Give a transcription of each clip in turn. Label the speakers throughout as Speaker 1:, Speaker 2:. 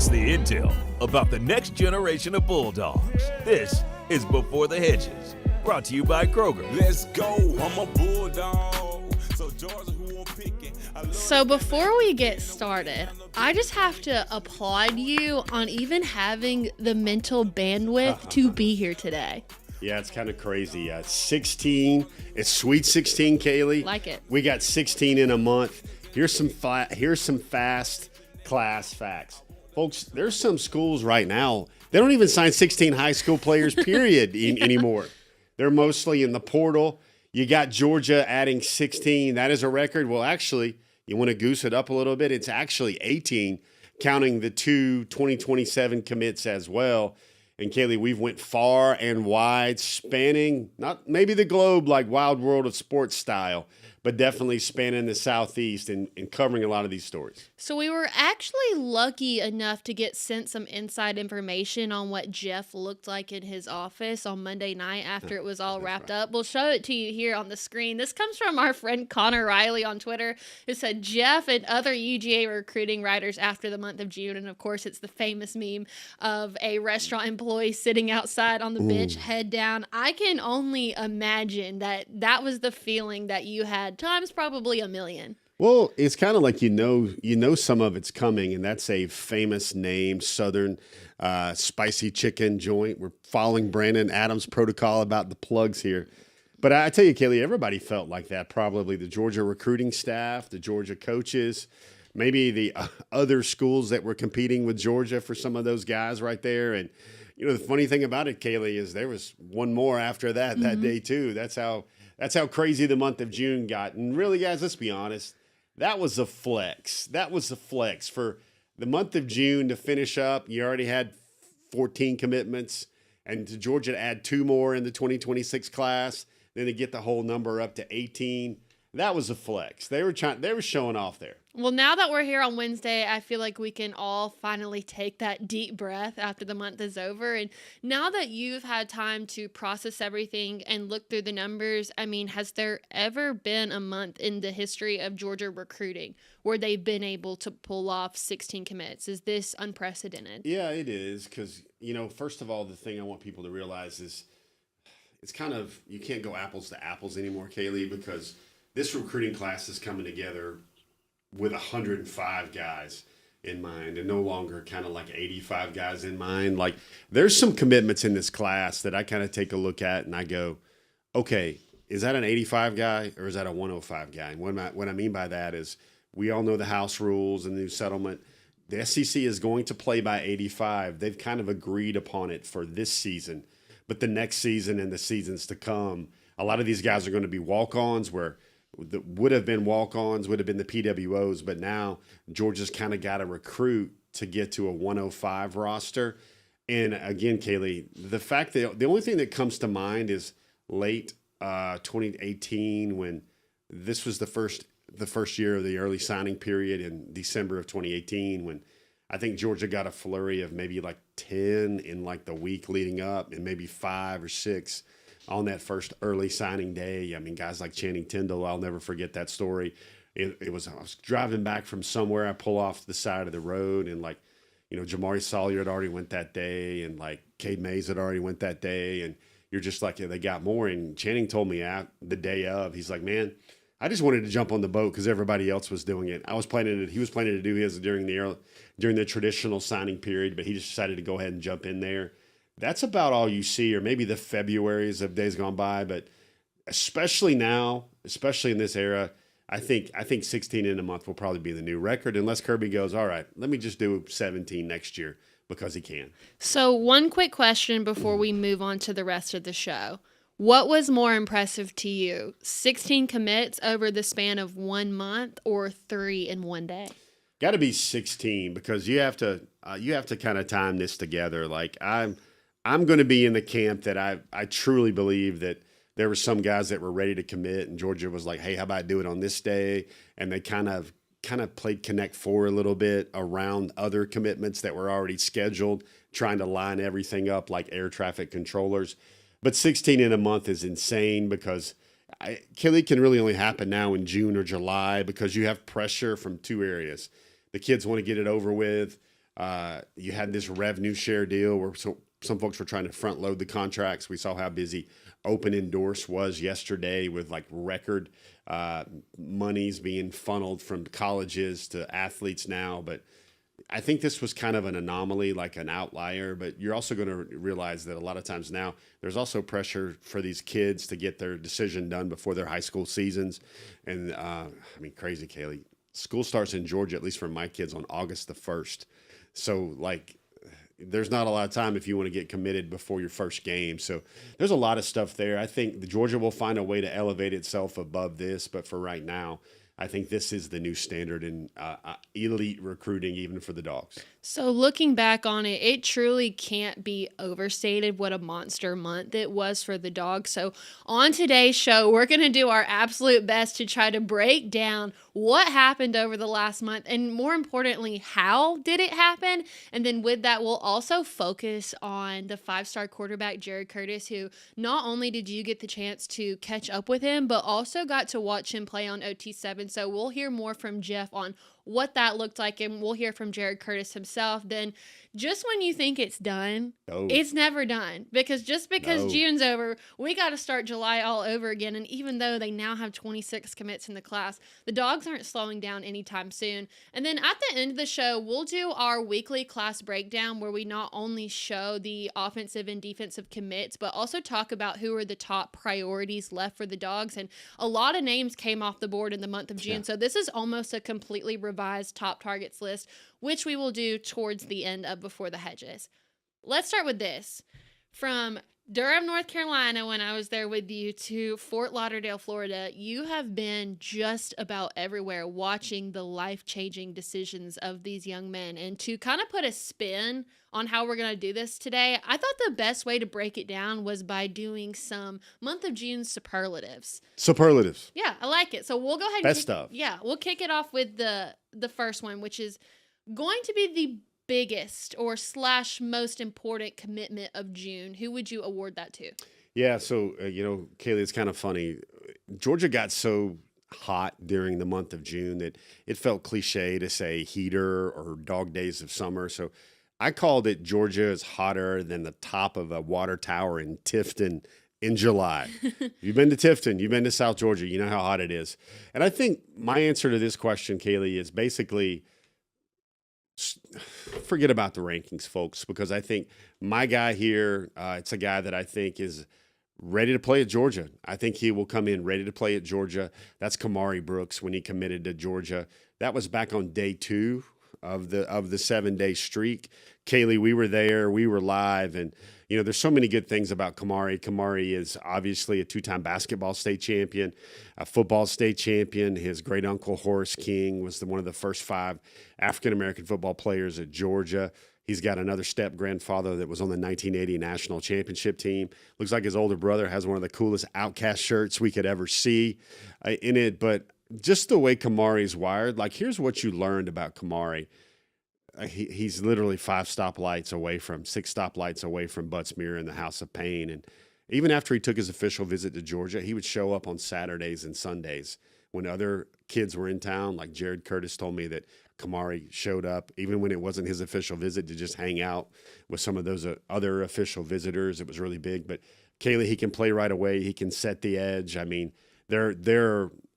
Speaker 1: It's the intel about the next generation of Bulldogs. This is Before the Hedges, brought to you by Kroger.
Speaker 2: Let's go, I'm a Bulldog. So Georgia, who I'm picking.
Speaker 3: So before we get started, I just have to applaud you on even having the mental bandwidth to be here today.
Speaker 4: Yeah, it's kind of crazy. 16, it's Sweet 16, Kaylee.
Speaker 3: Like it.
Speaker 4: We got 16 in a month. Here's some fast class facts. Folks, there's some schools right now, they don't even sign 16 high school players, period, anymore. They're mostly in the portal. You got Georgia adding 16. That is a record. Well, actually, you want to goose it up a little bit. It's actually 18, counting the two 2027 commits as well. And Kaylee, we've went far and wide, spanning not maybe the globe like Wild World of Sports style, but definitely spanning the Southeast and covering a lot of these stories.
Speaker 3: So we were actually lucky enough to get sent some inside information on what Jeff looked like in his office on Monday night after it was all wrapped up. We'll show it to you here on the screen. This comes from our friend Connor Riley on Twitter, who said Jeff and other UGA recruiting writers after the month of June. And of course, it's the famous meme of a restaurant employee sitting outside on the bench, head down. I can only imagine that was the feeling that you had times probably a million.
Speaker 4: Well, it's kind of like you know some of it's coming, and that's a famous name, Southern spicy chicken joint. We're following Brandon Adams' protocol about the plugs here. But I tell you, Kaylee, everybody felt like that, probably the Georgia recruiting staff, the Georgia coaches, maybe the other schools that were competing with Georgia for some of those guys right there. And, you know, the funny thing about it, Kaylee, is there was one more after that day too. That's how crazy the month of June got. And really, guys, let's be honest. That was a flex. For the month of June to finish up. You already had 14 commitments, and to Georgia to add 2 more in the 2026 class, then to get the whole number up to 18. That was a flex. They were showing off there.
Speaker 3: Well, now that we're here on Wednesday, I feel like we can all finally take that deep breath after the month is over. And now that you've had time to process everything and look through the numbers, I mean, has there ever been a month in the history of Georgia recruiting where they've been able to pull off 16 commits? Is this unprecedented?
Speaker 4: Yeah, it is. Because, you know, first of all, the thing I want people to realize is it's kind of, you can't go apples to apples anymore, Kaylee, because this recruiting class is coming together with 105 guys in mind and no longer kind of like 85 guys in mind. Like, there's some commitments in this class that I kind of take a look at and I go, okay, is that an 85 guy or is that a 105 guy? And what I mean by that is we all know the house rules and the new settlement. The SEC is going to play by 85. They've kind of agreed upon it for this season. But the next season and the seasons to come, a lot of these guys are going to be walk-ons where that would have been walk-ons, would have been the PWOs, but now Georgia's kind of got to recruit to get to a 105 roster. And again, Kaylee, the fact that the only thing that comes to mind is late 2018 when this was the first year of the early signing period in December of 2018 when I think Georgia got a flurry of maybe like 10 in like the week leading up and maybe 5 or 6 on that first early signing day. I mean, guys like Channing Tindall, I'll never forget that story. I was driving back from somewhere. I pull off the side of the road and like, you know, Jamari Sawyer had already went that day and like Cade Mays had already went that day. And you're just like, yeah, they got more. And Channing told me the day of, he's like, man, I just wanted to jump on the boat because everybody else was doing it. He was planning to do his during the traditional signing period, but he just decided to go ahead and jump in there. That's about all you see, or maybe the Februarys of days gone by. But especially now, especially in this era, I think 16 in a month will probably be the new record unless Kirby goes, all right, let me just do 17 next year because he can.
Speaker 3: So one quick question before we move on to the rest of the show. What was more impressive to you, 16 commits over the span of 1 month or 3 in one day?
Speaker 4: Got to be 16 because you have to kind of time this together. Like I'm going to be in the camp that I truly believe that there were some guys that were ready to commit and Georgia was like, hey, how about I do it on this day? And they kind of played Connect Four a little bit around other commitments that were already scheduled, trying to line everything up like air traffic controllers. But 16 in a month is insane because Kaylee can really only happen now in June or July because you have pressure from 2 areas. The kids want to get it over with. You had this revenue share deal where some folks were trying to front load the contracts. We saw how busy Open Endorse was yesterday with like record monies being funneled from colleges to athletes now. But I think this was kind of an anomaly, like an outlier, but you're also going to realize that a lot of times now there's also pressure for these kids to get their decision done before their high school seasons. And crazy, Kaylee. School starts in Georgia, at least for my kids, on August the 1st. So like, there's not a lot of time if you want to get committed before your first game. So there's a lot of stuff there. I think the Georgia will find a way to elevate itself above this, but for right now, I think this is the new standard in elite recruiting, even for the Dawgs.
Speaker 3: So looking back on it, it truly can't be overstated what a monster month it was for the Dawgs. So on today's show, we're going to do our absolute best to try to break down what happened over the last month and, more importantly, how did it happen? And then with that, we'll also focus on the 5-star quarterback, Jared Curtis, who not only did you get the chance to catch up with him, but also got to watch him play on OT7. So we'll hear more from Jeff on what that looked like, and we'll hear from Jared Curtis himself. Then just when you think it's done, it's never done. Because June's over, we got to start July all over again. And even though they now have 26 commits in the class, the Dawgs aren't slowing down anytime soon. And then at the end of the show, we'll do our weekly class breakdown where we not only show the offensive and defensive commits, but also talk about who are the top priorities left for the Dawgs. And a lot of names came off the board in the month of June. Yeah. So this is almost a completely revised top targets list, which we will do towards the end of Before the Hedges. Let's start with this. From Durham, North Carolina, when I was there with you, to Fort Lauderdale, Florida, you have been just about everywhere watching the life-changing decisions of these young men. And to kind of put a spin on how we're going to do this today, I thought the best way to break it down was by doing some month of June superlatives.
Speaker 4: Superlatives.
Speaker 3: Yeah, I like it. So we'll go ahead and we'll kick it off with the first one, which is going to be the biggest or / most important commitment of June. Who would you award that to?
Speaker 4: Yeah, so, Kaylee, it's kind of funny. Georgia got so hot during the month of June that it felt cliche to say heater or dog days of summer. So I called it Georgia is hotter than the top of a water tower in Tifton in July. You've been to Tifton, you've been to South Georgia, you know how hot it is. And I think my answer to this question, Kaylee, is basically forget about the rankings, folks, because I think my guy here, it's a guy that I think is ready to play at Georgia. I think he will come in ready to play at Georgia. That's Kamari Brooks when he committed to Georgia. That was back on day 2 of the 7-day streak. Kaylee, we were there, we were live, and there's so many good things about Kamari. Kamari is obviously a 2-time basketball state champion, a football state champion. His great uncle Horace King was one of the first 5 African-American football players at Georgia. He's got another step-grandfather that was on the 1980 national championship team. Looks like his older brother has one of the coolest Outcast shirts we could ever see in it. But just the way Kamari's wired, like, here's what you learned about Kamari. He's literally 6 stoplights away from Butts-Mehre in the House of Pain. And even after he took his official visit to Georgia, he would show up on Saturdays and Sundays when other kids were in town. Like Jared Curtis told me that Kamari showed up, even when it wasn't his official visit, to just hang out with some of those other official visitors. It was really big. But Kaylee, he can play right away. He can set the edge. I mean, they're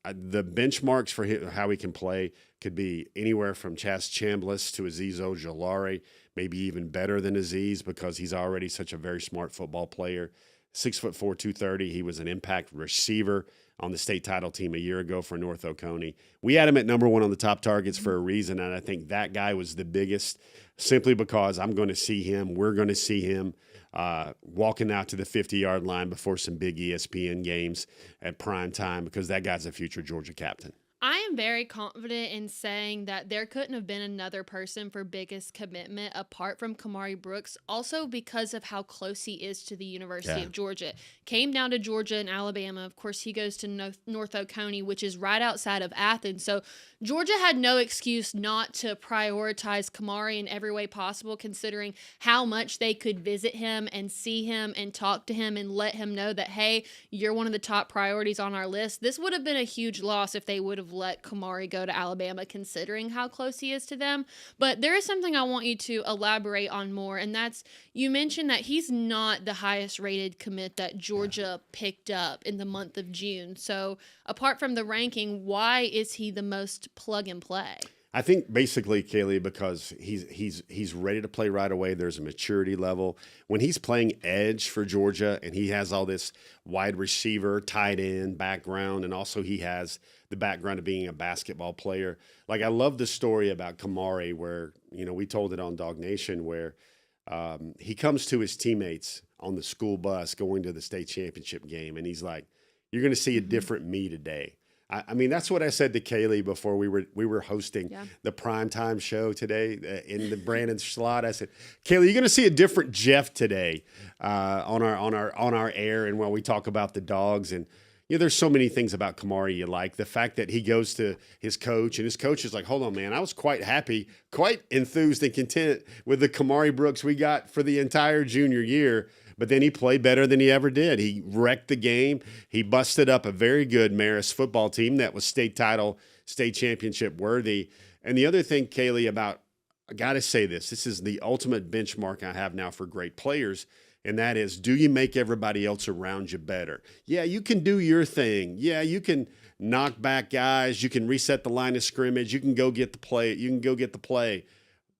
Speaker 4: the benchmarks for how he can play could be anywhere from Chas Chambliss to Azeez Ojulari, maybe even better than Azeez because he's already such a very smart football player. 6'4", 230. He was an impact receiver on the state title team a year ago for North Oconee. We had him at number 1 on the top targets for a reason, and I think that guy was the biggest simply because we're going to see him walking out to the 50-yard line before some big ESPN games at prime time because that guy's a future Georgia captain.
Speaker 3: I am very confident in saying that there couldn't have been another person for biggest commitment apart from Kamari Brooks, also because of how close he is to the University of Georgia. Came down to Georgia and Alabama. Of course, he goes to North Oconee, which is right outside of Athens. So Georgia had no excuse not to prioritize Kamari in every way possible, considering how much they could visit him and see him and talk to him and let him know that, hey, you're one of the top priorities on our list. This would have been a huge loss if they would have have let Kamari go to Alabama considering how close he is to them. But there is something I want you to elaborate on more, and that's you mentioned that he's not the highest rated commit that Georgia picked up in the month of June. So apart from the ranking, why is he the most plug and play?
Speaker 4: I think basically, Kaylee, because he's ready to play right away. There's a maturity level. When he's playing edge for Georgia and he has all this wide receiver, tight end background, and also he has the background of being a basketball player. Like, I love the story about Kamari where, we told it on DawgNation where he comes to his teammates on the school bus going to the state championship game, and he's like, you're going to see a different me today. I mean, that's what I said to Kaylee before we were hosting the primetime show today in the Brandon slot. I said, Kaylee, you're going to see a different Jeff today on our air, and while we talk about the Dawgs. And there's so many things about Kamari you like. The fact that he goes to his coach, and his coach is like, hold on, man, I was quite happy, quite enthused and content with the Kamari Brooks we got for the entire junior year. But then he played better than he ever did. He wrecked the game. He busted up a very good Marist football team that was state championship worthy. And the other thing, Kaylee, I got to say this is the ultimate benchmark I have now for great players, and that is, do you make everybody else around you better? Yeah, you can do your thing. Yeah, you can knock back guys. You can reset the line of scrimmage. You can go get the play.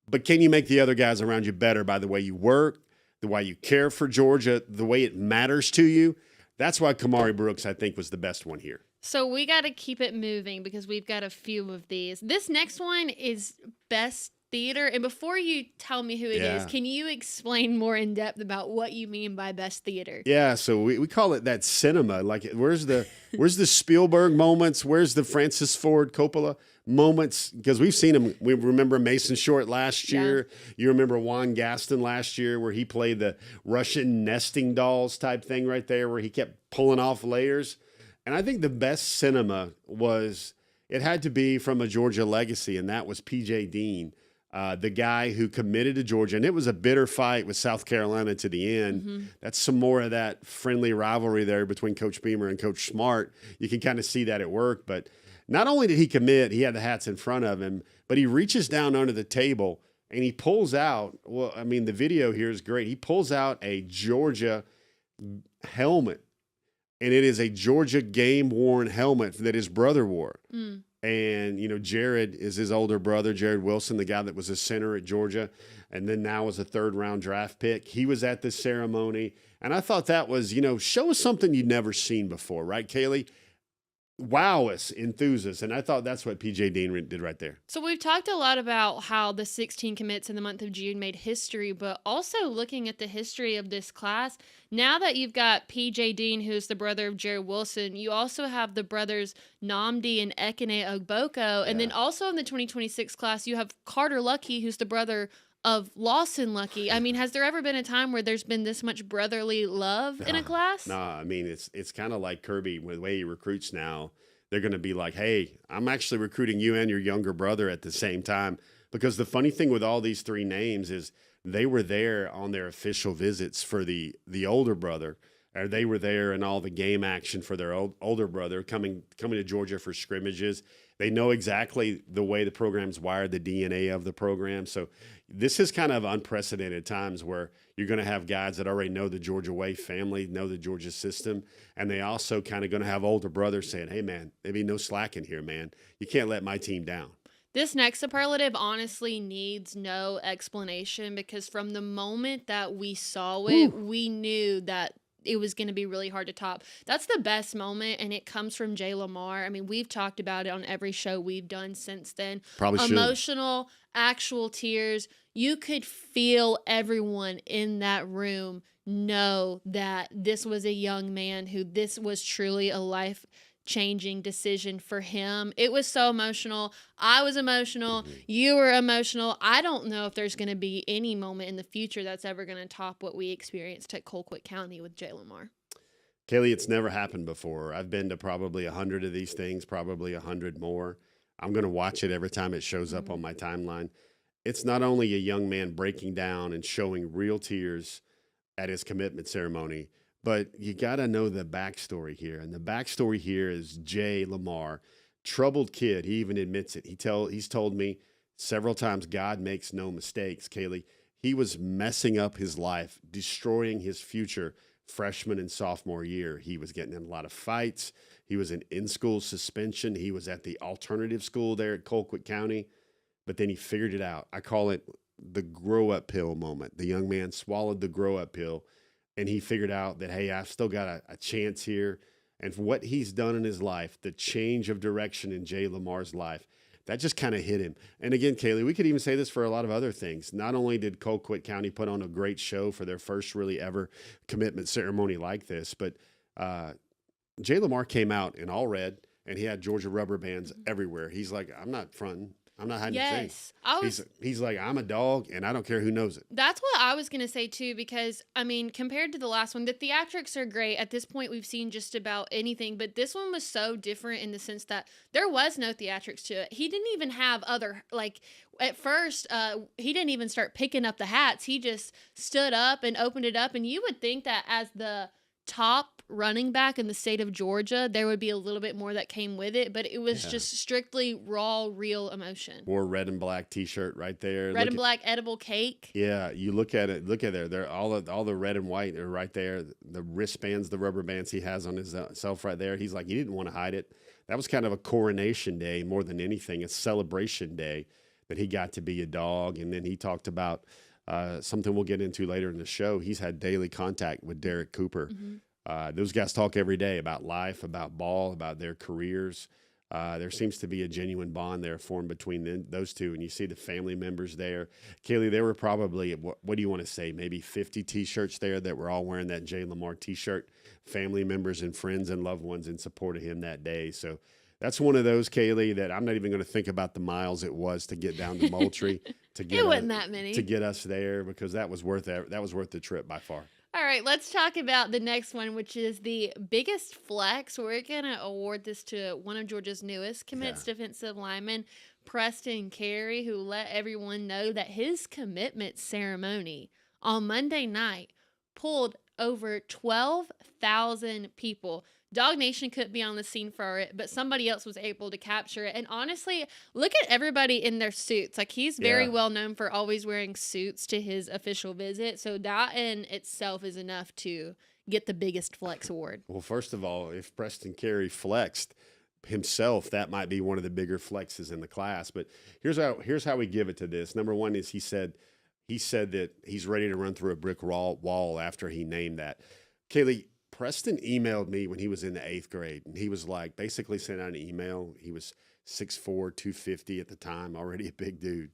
Speaker 4: But can you make the other guys around you better by the way you work, the way you care for Georgia, the way it matters to you? That's why Kamari Brooks, I think, was the best one here.
Speaker 3: So we got to keep it moving because we've got a few of these. This next one is best theater. And before you tell me who it is, can you explain more in depth about what you mean by best theater?
Speaker 4: Yeah, so we call it that cinema. Like, where's the Spielberg moments? Where's the Francis Ford Coppola moments? Because we've seen them. We remember Mason Short last year. You remember Juan Gaston last year where he played the Russian nesting dolls type thing right there where he kept pulling off layers. And I think the best cinema it had to be from a Georgia legacy, and that was P.J. Dean. The guy who committed to Georgia, and it was a bitter fight with South Carolina to the end. Mm-hmm. That's some more of that friendly rivalry there between Coach Beamer and Coach Smart. You can kind of see that at work. But not only did he commit, he had the hats in front of him, but he reaches down under the table and he pulls out, the video here is great. He pulls out a Georgia helmet, and it is a Georgia game-worn helmet that his brother wore. Mm. And, Jared is his older brother, Jared Wilson, the guy that was a center at Georgia, and then now was a third-round draft pick. He was at the ceremony, and I thought that was, show us something you'd never seen before, right, Kaylee? Wow us, enthuse us, and I thought that's what P.J. Dean did right there.
Speaker 3: So we've talked a lot about how the 16 commits in the month of June made history, but also looking at the history of this class, now that you've got P.J. Dean, who's the brother of Jared Wilson, you also have the brothers Nnamdi and Ekene Ogboko, and then also in the 2026 class, you have Carter Lucky, who's the brother of Lawson Lucky. I mean, has there ever been a time where there's been this much brotherly love in a class?
Speaker 4: No, I mean, it's kind of like Kirby, with the way he recruits now. They're going to be like, hey, I'm actually recruiting you and your younger brother at the same time. Because the funny thing with all these three names is they were there on their official visits for the older brother, or they were there in all the game action for their older brother coming to Georgia for scrimmages. They know exactly the way the program's wired, the DNA of the program. So this is kind of unprecedented times where you're going to have guys that already know the Georgia way family, know the Georgia system, and they also kind of going to have older brothers saying, hey, man, there be no slack in here, man. You can't let my team down.
Speaker 3: This next superlative honestly needs no explanation because from the moment that we saw it, we knew that it was going to be really hard to top. That's the best moment, and it comes from Jay Lamar. I mean, we've talked about it on every show we've done since then.
Speaker 4: Probably
Speaker 3: emotional, actual tears. You could feel everyone in that room know that this was a young man who this was truly a life-changing decision for him. It was so emotional. I was emotional. You were emotional. I don't know if there's going to be any moment in the future that's ever going to top what we experienced at Colquitt County with Jay Lamar.
Speaker 4: Kaylee, it's never happened before. I've been to probably 100 of these things, probably 100 more. I'm going to watch it every time it shows up on my timeline. It's not only a young man breaking down and showing real tears at his commitment ceremony, but you got to know the backstory here. And the backstory here is Jay Lamar, Troubled kid. He even admits it. He's told me several times God makes no mistakes, Kaylee. He was messing up his life, destroying his future freshman and sophomore year. He was getting in a lot of fights. He was in school suspension. He was at the alternative school there at Colquitt County, but then he figured it out. I call it the grow up pill moment. The young man swallowed the grow up pill, and he figured out that, hey, I've still got a chance here. And for what he's done in his life, the change of direction in Jay Lamar's life, that just kind of hit him. And again, Kaylee, we could even say this for a lot of other things. Not only did Colquitt County put on a great show for their first really ever commitment ceremony like this, but Jay Lamar came out in all red, and he had Georgia rubber bands everywhere. He's like, I'm not fronting. I'm not hiding anything. He's like, I'm a dog, and I don't care who knows it.
Speaker 3: That's what I was going to say, too, because, I mean, compared to the last one, the theatrics are great. At this point, we've seen just about anything, but this one was so different in the sense that there was no theatrics to it. He didn't even have at first, he didn't even start picking up the hats. He just stood up and opened it up, and you would think that as the top running back in the state of Georgia, there would be a little bit more that came with it, but it was just strictly raw, real emotion.
Speaker 4: Wore red and black T-shirt right there.
Speaker 3: Red and black edible cake.
Speaker 4: Yeah, you look at it. Look at there. They're all the red and white are right there. The wristbands, the rubber bands he has on his self right there. He's like, he didn't want to hide it. That was kind of a coronation day more than anything, a celebration day that he got to be a dog. And then he talked about something we'll get into later in the show. He's had daily contact with Derek Cooper. Those guys talk every day about life, about ball, about their careers. There seems to be a genuine bond there formed between those two, and you see the family members there. Kaylee, there were probably, what do you want to say, maybe 50 T-shirts there that were all wearing that Jay Lamar T-shirt, family members and friends and loved ones in support of him that day. So that's one of those, Kaylee, that I'm not even going to think about the miles it was to get down to Moultrie.
Speaker 3: It wasn't that many.
Speaker 4: To get us there, because that was worth the trip by far.
Speaker 3: All right, let's talk about the next one, which is the biggest flex. We're going to award this to one of Georgia's newest commits defensive linemen, Preston Carey, who let everyone know that his commitment ceremony on Monday night pulled over 12,000 people. DawgNation couldn't be on the scene for it, but somebody else was able to capture it. And honestly, look at everybody in their suits. Like, he's very well known for always wearing suits to his official visit. So that in itself is enough to get the biggest flex award.
Speaker 4: Well, first of all, if Preston Carey flexed himself, that might be one of the bigger flexes in the class. But here's how we give it to this. Number one is he said that he's ready to run through a brick wall after he named that. Kaylee, Preston emailed me when he was in the 8th grade, and he was like, basically sent out an email. He was 6'4", 250 at the time, already a big dude.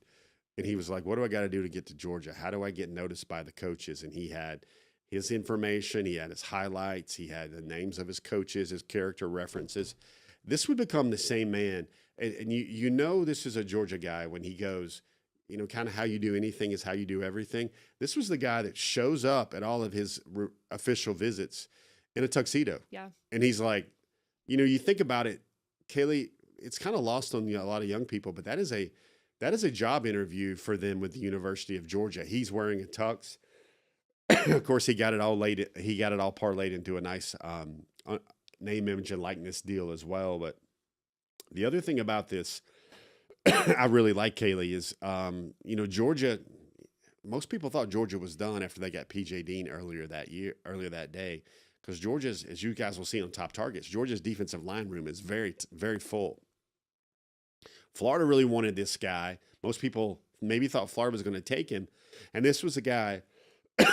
Speaker 4: And he was like, what do I got to do to get to Georgia? How do I get noticed by the coaches? And he had his information. He had his highlights. He had the names of his coaches, his character references. This would become the same man. And you know this is a Georgia guy when he goes, you know, kind of how you do anything is how you do everything. This was the guy that shows up at all of his official visits in a tuxedo.
Speaker 3: Yeah.
Speaker 4: And he's like, you know, you think about it, Kaylee, it's kind of lost on a lot of young people, but that is a job interview for them with the University of Georgia. He's wearing a tux. Of course, he got it all parlayed into a nice name, image, and likeness deal as well. But the other thing about this I really like, Kaylee, is, you know, Georgia, most people thought Georgia was done after they got P.J. Dean earlier that day. Because Georgia's, as you guys will see on Top Targets, Georgia's defensive line room is very, very full. Florida really wanted this guy. Most people maybe thought Florida was going to take him. And this was a guy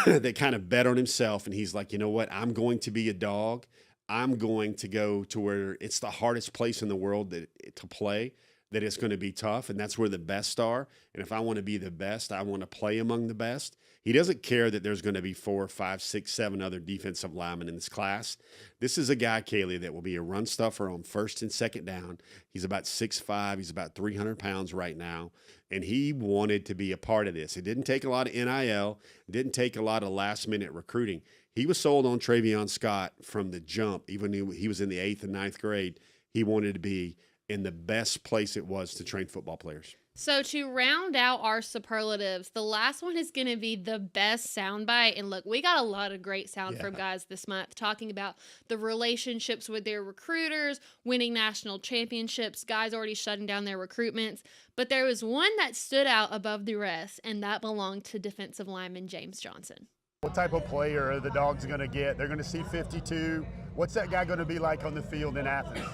Speaker 4: that kind of bet on himself. And he's like, you know what? I'm going to be a dog. I'm going to go to where it's the hardest place in the world to play, that it's going to be tough. And that's where the best are. And if I want to be the best, I want to play among the best. He doesn't care that there's going to be 4, 5, 6, 7 other defensive linemen in this class. This is a guy, Kaylee, that will be a run stuffer on first and second down. He's about 6'5". He's about 300 pounds right now. And he wanted to be a part of this. It didn't take a lot of NIL. It didn't take a lot of last-minute recruiting. He was sold on Travion Scott from the jump. Even when he was in the 8th and 9th grade, he wanted to be in the best place it was to train football players.
Speaker 3: So to round out our superlatives, the last one is going to be the best soundbite. And look, we got a lot of great sound from guys this month talking about the relationships with their recruiters, winning national championships, guys already shutting down their recruitments. But there was one that stood out above the rest, and that belonged to defensive lineman James Johnson.
Speaker 5: What type of player are the Dogs going to get? They're going to see 52. What's that guy going to be like on the field in Athens?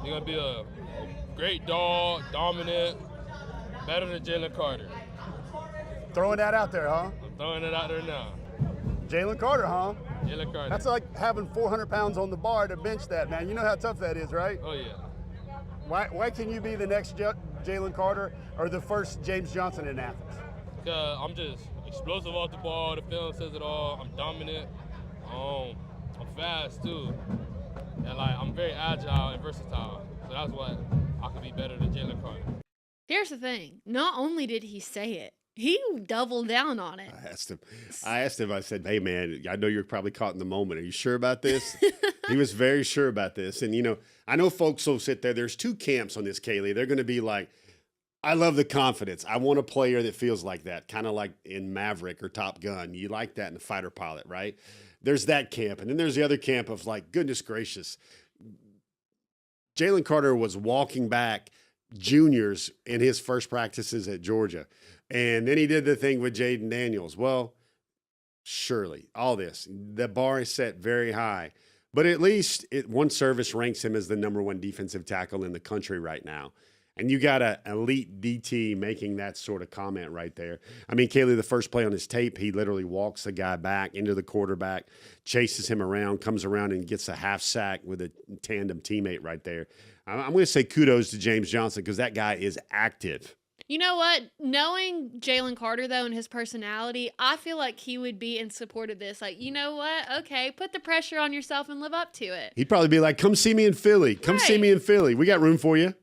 Speaker 6: He's going to be a great dog, dominant, better than Jalen Carter.
Speaker 5: Throwing that out there, huh?
Speaker 6: I'm throwing it out there now.
Speaker 5: Jalen Carter, huh?
Speaker 6: Jalen Carter.
Speaker 5: That's like having 400 pounds on the bar to bench that, man. You know how tough that is, right?
Speaker 6: Oh, yeah.
Speaker 5: Why can you be the next Jalen Carter or the first James Johnson in Athens?
Speaker 6: Because I'm just explosive off the ball. The film says it all. I'm dominant. I'm fast, too. And, I'm very agile and versatile. So that's why I could be better than Jalen Carter.
Speaker 3: Here's the thing. Not only did he say it, he doubled down on it.
Speaker 4: I asked him, I said, hey, man, I know you're probably caught in the moment. Are you sure about this? He was very sure about this. And, I know folks will sit there. There's two camps on this, Kaylee. They're going to be like, I love the confidence. I want a player that feels like that, kind of like in Maverick or Top Gun. You like that in the fighter pilot, right? There's that camp. And then there's the other camp of like, goodness gracious. Jalen Carter was walking back juniors in his first practices at Georgia. And then he did the thing with Jaden Daniels. Well, surely all this, the bar is set very high, but at least one service ranks him as the #1 defensive tackle in the country right now. And you got an elite DT making that sort of comment right there. I mean, Kaylee, the first play on his tape, he literally walks the guy back into the quarterback, chases him around, comes around and gets a half sack with a tandem teammate right there. I'm going to say kudos to James Johnson because that guy is active.
Speaker 3: You know what? Knowing Jalen Carter, though, and his personality, I feel like he would be in support of this. Like, you know what? Okay, put the pressure on yourself and live up to it.
Speaker 4: He'd probably be like, come see me in Philly. Come see me in Philly. We got room for you.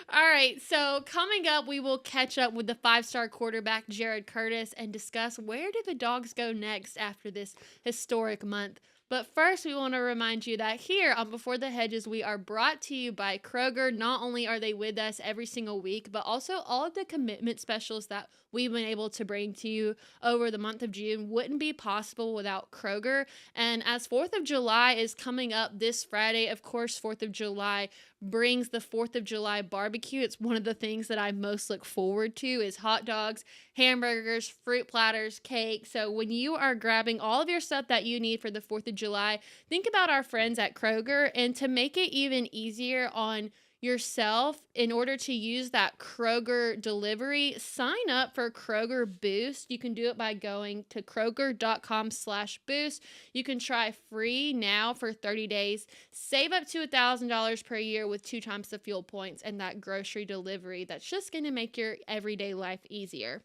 Speaker 3: All right, so coming up, we will catch up with the 5-star quarterback, Jared Curtis, and discuss where do the Dogs go next after this historic month. But first, we want to remind you that here on Before the Hedges, we are brought to you by Kroger. Not only are they with us every single week, but also all of the commitment specials that we've been able to bring to you over the month of June wouldn't be possible without Kroger. And as 4th of July is coming up this Friday, of course, 4th of July brings the 4th of July barbecue. It's one of the things that I most look forward to is hot dogs, hamburgers, fruit platters, cake. So when you are grabbing all of your stuff that you need for the 4th of July, think about our friends at Kroger. And to make it even easier on yourself, in order to use that Kroger delivery, sign up for Kroger Boost. You can do it by going to kroger.com/boost. You can try free now for 30 days. Save up to $1,000 per year with 2 times the fuel points and that grocery delivery. That's just going to make your everyday life easier.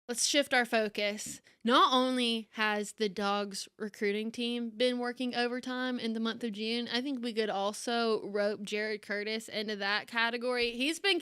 Speaker 3: Let's shift our focus. Not only has the Dogs recruiting team been working overtime in the month of June, I think we could also rope Jared Curtis into that category. He's been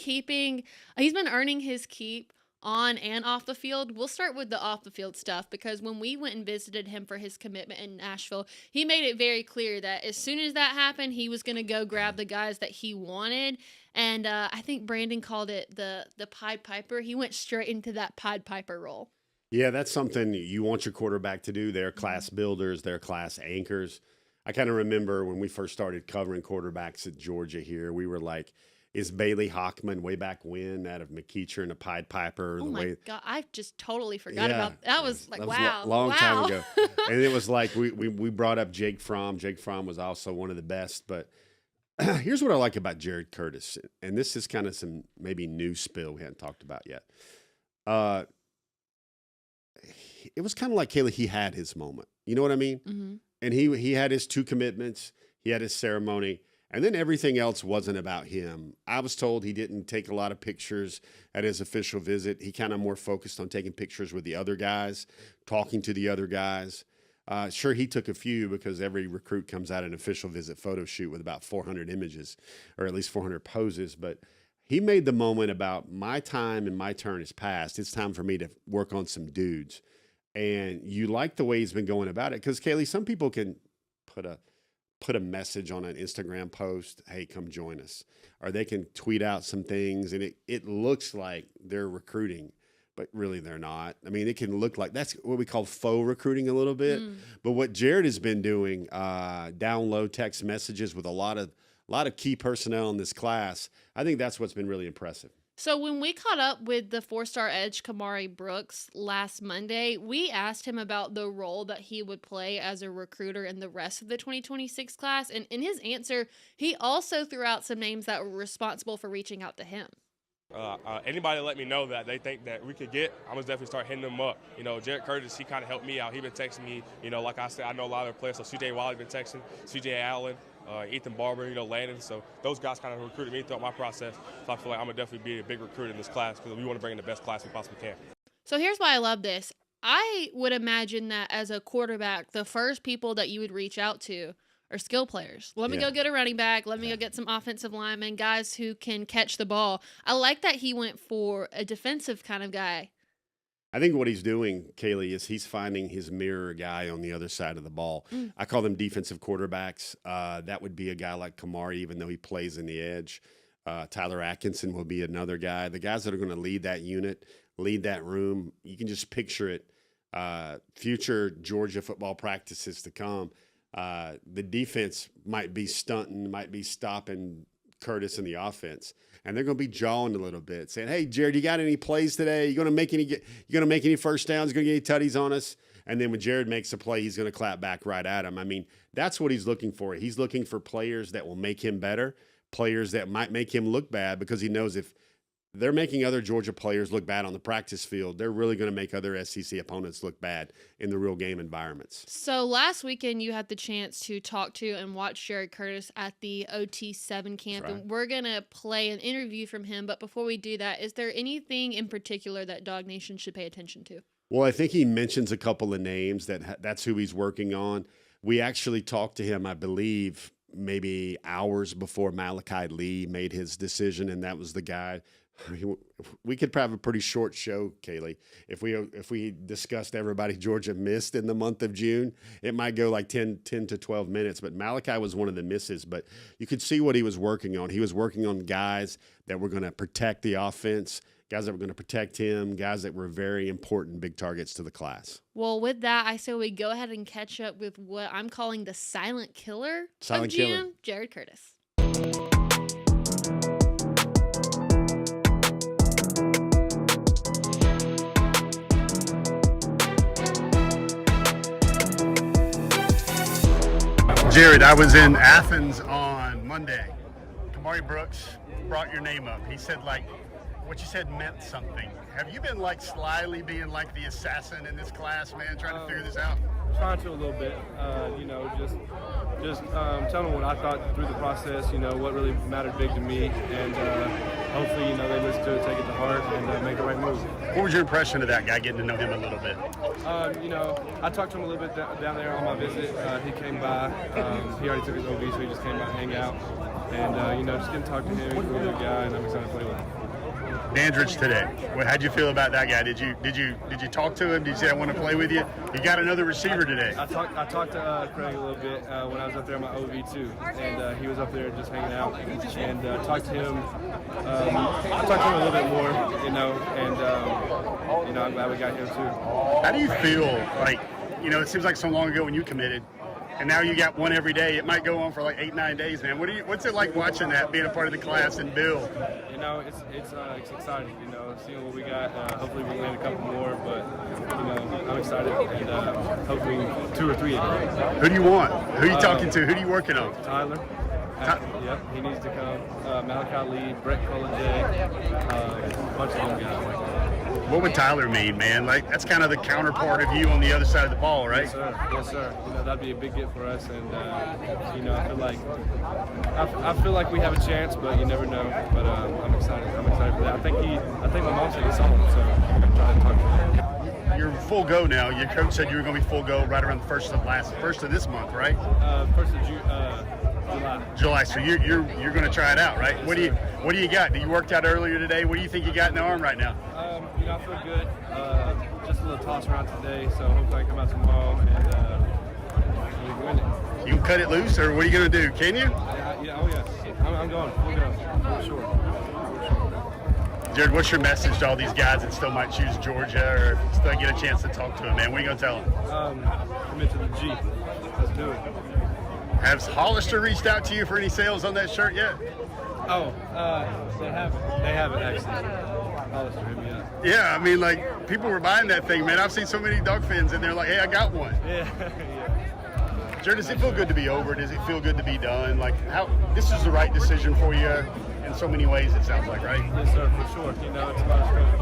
Speaker 3: earning his keep on and off the field. We'll start with the off the field stuff because when we went and visited him for his commitment in Nashville, he made it very clear that as soon as that happened, he was going to go grab the guys that he wanted. And I think Brandon called it the Pied Piper. He went straight into that Pied Piper role.
Speaker 4: Yeah, that's something you want your quarterback to do. They're class builders. They're class anchors. I kind of remember when we first started covering quarterbacks at Georgia here, we were like, is Bailey Hockman way back when out of McEacher and a Pied Piper?
Speaker 3: Oh my God, I just totally forgot about that. Was like, wow.
Speaker 4: Long time ago. And it was like we brought up Jake Fromm. Jake Fromm was also one of the best. But here's what I like about Jared Curtis. And this is kind of some maybe new spill we hadn't talked about yet. It was kind of like Kaylee, he had his moment. You know what I mean? Mm-hmm. And he had his 2 commitments. He had his ceremony. And then everything else wasn't about him. I was told he didn't take a lot of pictures at his official visit. He kind of more focused on taking pictures with the other guys, talking to the other guys. Sure, he took a few because every recruit comes out an official visit photo shoot with about 400 images or at least 400 poses. But he made the moment about my time and my turn is past. It's time for me to work on some dudes. And you like the way he's been going about it because, Kaylee, some people can put a put a message on an Instagram post, hey, come join us. Or they can tweet out some things, and it looks like they're recruiting, but really they're not. I mean, it can look like that's what we call faux recruiting a little bit. But what Jared has been doing, download text messages with a lot of key personnel in this class, I think that's what's been really impressive.
Speaker 3: So when we caught up with the 4-star edge Kamari Brooks last Monday, we asked him about the role that he would play as a recruiter in the rest of the 2026 class. And in his answer, he also threw out some names that were responsible for reaching out to him.
Speaker 6: Anybody let me know that they think that we could get, I'm going to definitely start hitting them up. You know, Jared Curtis, he kind of helped me out. He been texting me, you know, like I said, I know a lot of their players. So C.J. Wiley been texting, C.J. Allen, Ethan Barber, you know, Landon. So those guys kind of recruited me throughout my process. So I feel like I'm going to definitely be a big recruiter in this class because we want to bring in the best class we possibly can.
Speaker 3: So here's why I love this. I would imagine that as a quarterback, the first people that you would reach out to are skill players. Let me go get a running back. Let me go get some offensive linemen, guys who can catch the ball. I like that he went for a defensive kind of guy.
Speaker 4: I think what he's doing, Kaylee, is he's finding his mirror guy on the other side of the ball. I call them defensive quarterbacks. That would be a guy like Kamari, even though he plays in the edge. Tyler Atkinson will be another guy. The guys that are going to lead that unit, lead that room, you can just picture it. Future Georgia football practices to come. The defense might be stunting, might be stopping Curtis in the offense, and they're going to be jawing a little bit, saying, "Hey, Jared, you got any plays today? You going to make any first downs? Going to get any tutties on us?" And then when Jared makes a play, he's going to clap back right at him. I mean, that's what he's looking for. He's looking for players that will make him better, players that might make him look bad, because he knows if they're making other Georgia players look bad on the practice field, they're really going to make other SEC opponents look bad in the real game environments.
Speaker 3: So last weekend, you had the chance to talk to and watch Jared Curtis at the OT7 camp,
Speaker 4: Right.
Speaker 3: and we're going to play an interview from him. But before we do that, is there anything in particular that DawgNation should pay attention to?
Speaker 4: Well, I think he mentions a couple of names that's who he's working on. We actually talked to him, I believe, maybe hours before Malachi Lee made his decision, and that was the guy. We could have a pretty short show, Kaylee. If we discussed everybody Georgia missed in the month of June, it might go like 10 to 12 minutes. But Malachi was one of the misses. But you could see what he was working on. He was working on guys that were going to protect the offense, guys that were going to protect him, guys that were very important big targets to the class.
Speaker 3: Well, with that, I say we go ahead and catch up with what I'm calling the silent killer of GM, Jared Curtis.
Speaker 5: Jared, I was in Athens on Monday. Kamari Brooks brought your name up. He said, like, what you said meant something. Have you been, like, slyly being, like, the assassin in this class, man, trying to figure this out?
Speaker 7: Trying to a little bit, just telling them what I thought through the process, what really mattered big to me, and hopefully, they listen to it, take it to heart, and make the right move.
Speaker 5: What was your impression of that guy, getting to know him a little bit?
Speaker 7: I talked to him a little bit down there on my visit. He came by. He already took his OB, so he just came by to hang out. And, just getting to talk to him. He's a really good guy, and I'm excited to play with him.
Speaker 5: Dandridge today. How'd you feel about that guy? Did you talk to him? Did you say I want to play with you? You got another receiver today.
Speaker 7: I talked to Craig a little bit when I was up there on my OV too, and he was up there just hanging out, and talked to him. I talked to him a little bit more, and I'm glad we got him too.
Speaker 5: How do you feel? Like, it seems like so long ago when you committed, and now you got one every day. It might go on for like 8-9 days, man. What's it like watching that, being a part of the class and build?
Speaker 7: It's exciting. Seeing what we got. Hopefully we land a couple more, but I'm excited, and hopefully 2 or 3 a day.
Speaker 5: Who do you want? Who are you talking to? Who are you working on?
Speaker 7: Tyler. Yep, he needs to come. Malachi Lee, Brett Collier, a bunch of them guys like that.
Speaker 5: What would Tyler mean, man? Like, that's kind of the counterpart of you on the other side of the ball, right?
Speaker 7: Yes, sir. That'd be a big get for us, and I feel like we have a chance, but you never know. But I'm excited. I'm excited for that. I think my mom said he saw him, so I'm trying to talk to him.
Speaker 5: You're full go now. Your coach said you were going to be full go right around the first of this month, right?
Speaker 7: First of July.
Speaker 5: So you're going to try it out, right?
Speaker 7: Yes,
Speaker 5: What do you got? You worked out earlier today. What do you think you got in the arm right now?
Speaker 7: I feel good. Just a little toss around today, so hopefully I come out tomorrow and we can win it.
Speaker 5: You can cut it loose, or what are you going to do? Can you?
Speaker 7: Yeah, oh yeah. I'm going. We'll go for sure.
Speaker 5: Jared, what's your message to all these guys that still might choose Georgia or still get a chance to talk to them, man? What are you going to tell them?
Speaker 7: Commit to the G. Let's do it.
Speaker 5: Has Hollister reached out to you for any sales on that shirt yet?
Speaker 7: Oh, they haven't. They haven't actually. Hollister hit me up.
Speaker 5: Yeah, I mean, like, people were buying that thing, man. I've seen so many Dawg fans, and they're like, hey, I got one.
Speaker 7: Yeah, yeah.
Speaker 5: Jared, does it feel good to be over? Does it feel good to be done? Like, how this is the right decision for you in so many ways, it sounds like, right?
Speaker 7: Yes, sir, for sure. You know, it's a lot of stress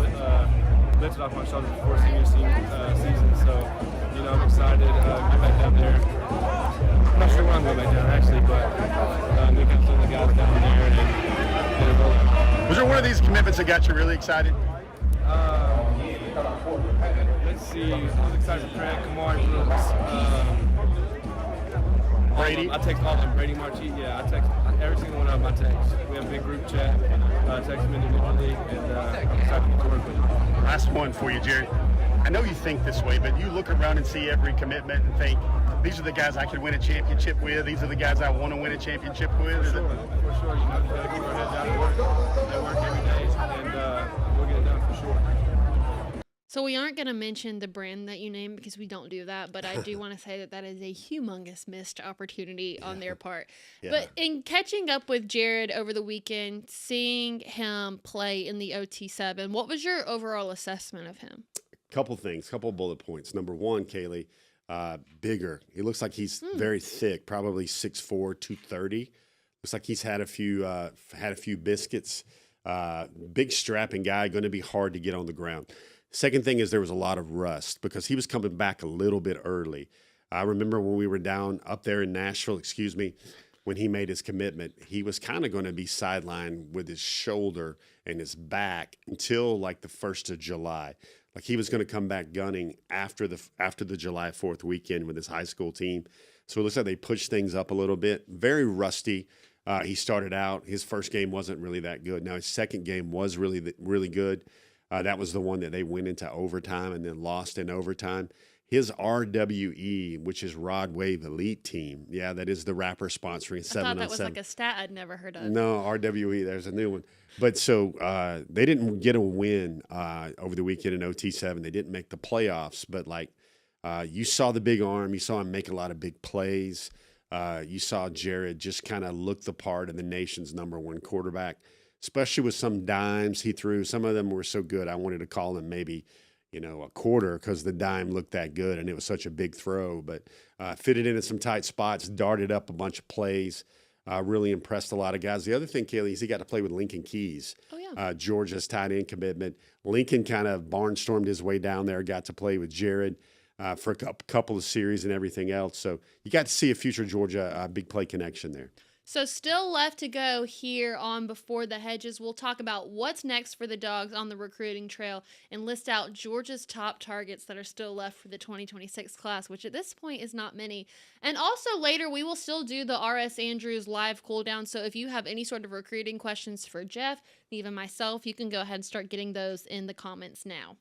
Speaker 7: lifted off my shoulders before senior season, so, you know, I'm excited to get back down there. I'm not sure where I'm going back down, actually, but we got some of the guys down there and get it rolling.
Speaker 5: Was there one of these commitments that got you really excited?
Speaker 7: Let's see. I was excited for Craig, Kamari Brooks.
Speaker 5: Brady?
Speaker 7: I text all of them. Brady Marchi. Yeah, I text every single one of my texts. We have a big group chat. Text them individually, and I'm excited to work with them.
Speaker 5: Last one for you, Jared. I know you think this way, but you look around and see every commitment and think, these are the guys I can win a championship with. These are the guys I want to win a championship with.
Speaker 7: For sure. You know, just gotta keep our heads down and work every day, and we'll get it done for sure.
Speaker 3: So we aren't going to mention the brand that you named because we don't do that, but I do want to say that is a humongous missed opportunity on their part.
Speaker 4: Yeah.
Speaker 3: But in catching up with Jared over the weekend, seeing him play in the OT7, what was your overall assessment of him?
Speaker 4: Couple things, couple bullet points. Number one, Kaylee, bigger. He looks like he's very thick, probably 6'4", 230. Looks like he's had a few biscuits. Big strapping guy, going to be hard to get on the ground. Second thing is there was a lot of rust because he was coming back a little bit early. I remember when we were down up there in Nashville, when he made his commitment, he was kind of going to be sidelined with his shoulder and his back until like the 1st of July. Like he was going to come back gunning after the July 4th weekend with his high school team. So it looks like they pushed things up a little bit. Very rusty. He started out. His first game wasn't really that good. Now his second game was really good. That was the one that they went into overtime and then lost in overtime. His RWE, which is Rod Wave Elite Team, yeah, that is the rapper sponsoring 7-on-7.
Speaker 3: I thought that was like a stat I'd never heard of.
Speaker 4: No, RWE, there's a new one. But so they didn't get a win over the weekend in OT7. They didn't make the playoffs, but like you saw the big arm. You saw him make a lot of big plays. You saw Jared just kind of look the part of the nation's #1 quarterback, especially with some dimes he threw. Some of them were so good, I wanted to call them maybe, a quarter because the dime looked that good and it was such a big throw. But fitted into some tight spots, darted up a bunch of plays, really impressed a lot of guys. The other thing, Kaylee, is he got to play with Lincoln Keys, Georgia's tight end commitment. Lincoln kind of barnstormed his way down there, got to play with Jared for a couple of series and everything else. So you got to see a future Georgia big play connection there.
Speaker 3: So still left to go here on Before the Hedges. We'll talk about what's next for the Dawgs on the recruiting trail and list out Georgia's top targets that are still left for the 2026 class, which at this point is not many. And also later, we will still do the R.S. Andrews live cool down. So if you have any sort of recruiting questions for Jeff, even myself, you can go ahead and start getting those in the comments now.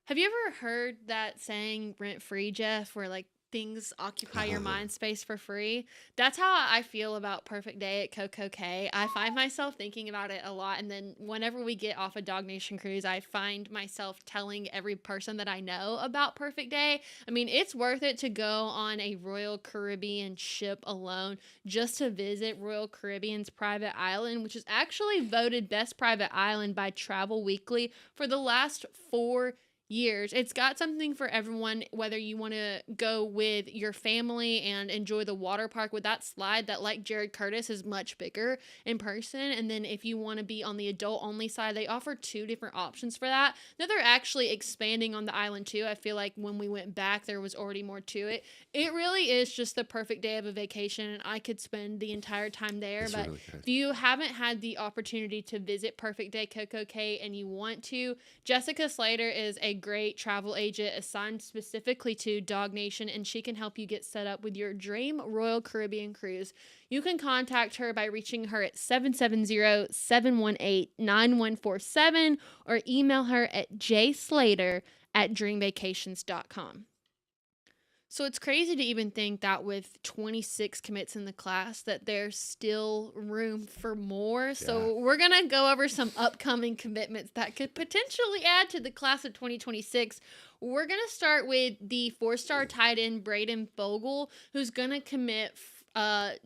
Speaker 3: Have you ever heard that saying rent-free, Jeff, where like things occupy your mind space for free? That's how I feel about Perfect Day at Coco K. I find myself thinking about it a lot, and then whenever we get off a DawgNation cruise, I find myself telling every person that I know about Perfect Day. I mean, it's worth it to go on a Royal Caribbean ship alone just to visit Royal Caribbean's private island, which is actually voted best private island by Travel Weekly for the last 4 years. It's got something for everyone, whether you want to go with your family and enjoy the water park with that slide that, like Jared Curtis, is much bigger in person. And then if you want to be on the adult only side, they offer 2 different options for that. Now they're actually expanding on the island too. I feel like when we went back, there was already more to it. It really is just the perfect day of a vacation, and I could spend the entire time there.
Speaker 4: That's
Speaker 3: but
Speaker 4: really good.
Speaker 3: if you haven't had the opportunity to visit Perfect Day Coco K and you want to, Jessica Slater is a great travel agent assigned specifically to DawgNation, and she can help you get set up with your dream Royal Caribbean cruise. You can contact her by reaching her at 770-718-9147 or email her at jslater@dreamvacations.com. So it's crazy to even think that with 26 commits in the class that there's still room for more. So we're going to go over some upcoming commitments that could potentially add to the class of 2026. We're going to start with the 4-star tight end Braden Fogel, who's going to commit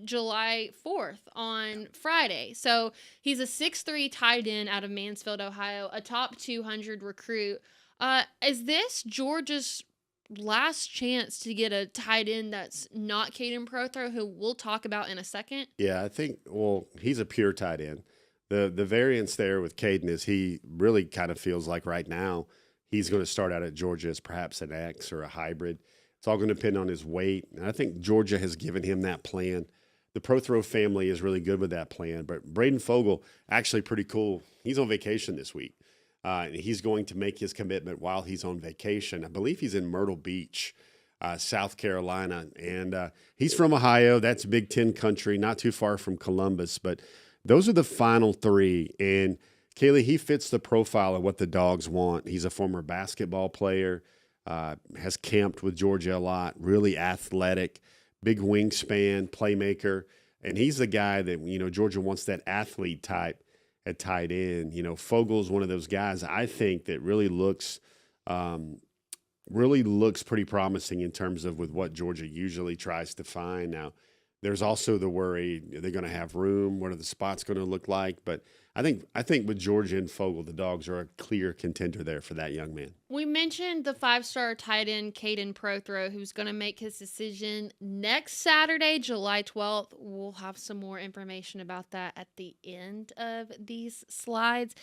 Speaker 3: July 4th on Friday. So he's a 6'3" tight end out of Mansfield, Ohio, a top 200 recruit. Is this Georgia's last chance to get a tight end that's not Caden Prothro, who we'll talk about in a second?
Speaker 4: Yeah, I think, he's a pure tight end. The variance there with Caden is he really kind of feels like right now he's going to start out at Georgia as perhaps an X or a hybrid. It's all going to depend on his weight. And I think Georgia has given him that plan. The Prothro family is really good with that plan. But Braden Fogel, actually pretty cool. He's on vacation this week. He's going to make his commitment while he's on vacation. I believe he's in Myrtle Beach, South Carolina. And he's from Ohio. That's Big Ten country, not too far from Columbus. But those are the final three. And Kaylee, he fits the profile of what the Dogs want. He's a former basketball player, has camped with Georgia a lot, really athletic, big wingspan, playmaker. And he's the guy that, Georgia wants, that athlete type at tight end. Fogel's one of those guys I think that really looks pretty promising in terms of with what Georgia usually tries to find. Now, there's also the worry, are they going to have room? What are the spots going to look like? But I think with Georgia and Fogel, the Dogs are a clear contender there for that young man.
Speaker 3: We mentioned the 5-star tight end Caden Prothro, who's going to make his decision next Saturday, July 12th. We'll have some more information about that at the end of these slides.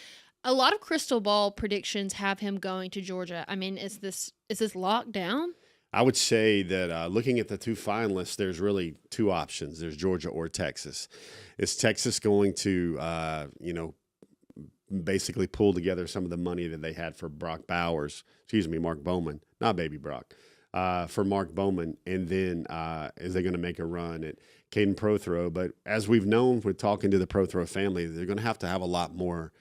Speaker 3: A lot of crystal ball predictions have him going to Georgia. I mean, is this locked down?
Speaker 4: I would say that looking at the two finalists, there's really two options. There's Georgia or Texas. Is Texas going to, basically pull together some of the money that they had for Mark Bowman, not Baby Brock, for Mark Bowman, and then is they going to make a run at Caden Prothro? But as we've known with talking to the Prothro family, they're going to have a lot more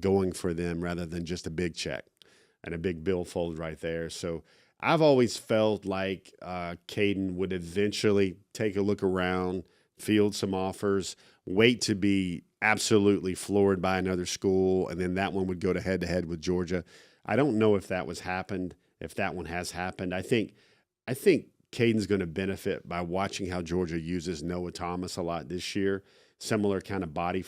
Speaker 4: going for them rather than just a big check and a big billfold right there. So I've always felt like Caden would eventually take a look around, field some offers, wait to be absolutely floored by another school, and then that one would go to head-to-head with Georgia. I don't know if that has happened. I think Caden's going to benefit by watching how Georgia uses Noah Thomas a lot this year. Similar kind of body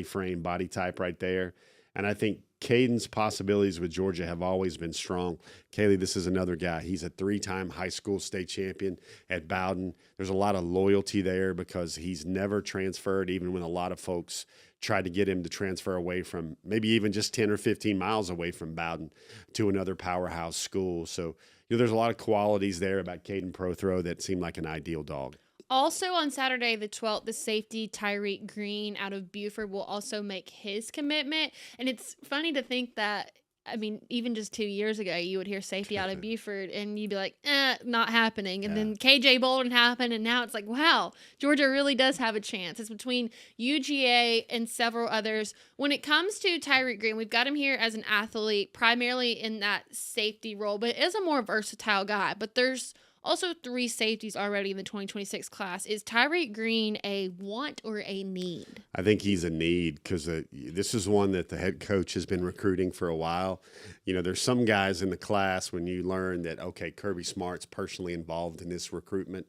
Speaker 4: frame, body type right there. And I think Caden's possibilities with Georgia have always been strong. Kaylee, this is another guy. He's a 3-time high school state champion at Bowden. There's a lot of loyalty there because he's never transferred, even when a lot of folks tried to get him to transfer away from maybe even just 10 or 15 miles away from Bowden to another powerhouse school. So, there's a lot of qualities there about Caden Prothro that seem like an ideal dog.
Speaker 3: Also on Saturday the 12th, the safety Tyreek Green out of Buford will also make his commitment. And it's funny to think that, I mean, even just 2 years ago, you would hear safety out of Buford and you'd be like, not happening. And then KJ Bolden happened, and now it's like, wow, Georgia really does have a chance. It's between UGA and several others. When it comes to Tyreek Green, we've got him here as an athlete, primarily in that safety role, but is a more versatile guy. But there's also 3 safeties already in the 2026 class. Is Tyreek Green a want or a need?
Speaker 4: I think he's a need because this is one that the head coach has been recruiting for a while. There's some guys in the class when you learn that, okay, Kirby Smart's personally involved in this recruitment.